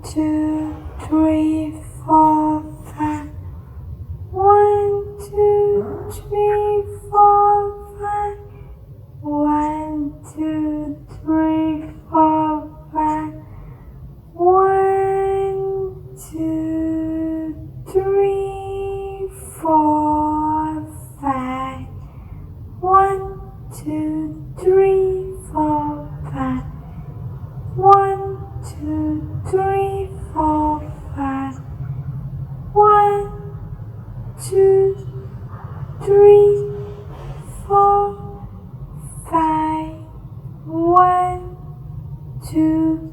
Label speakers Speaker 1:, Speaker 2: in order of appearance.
Speaker 1: two, three, four, five. 1, 2, 3, 4, 5. 1, 2, 3, 4, 5. 1, 2, 3, 4, 5. 1, 2, 3, 4, 5. 1, 2, 3, 4, 5. 1, 2, 3, 4, 5. 1, 2,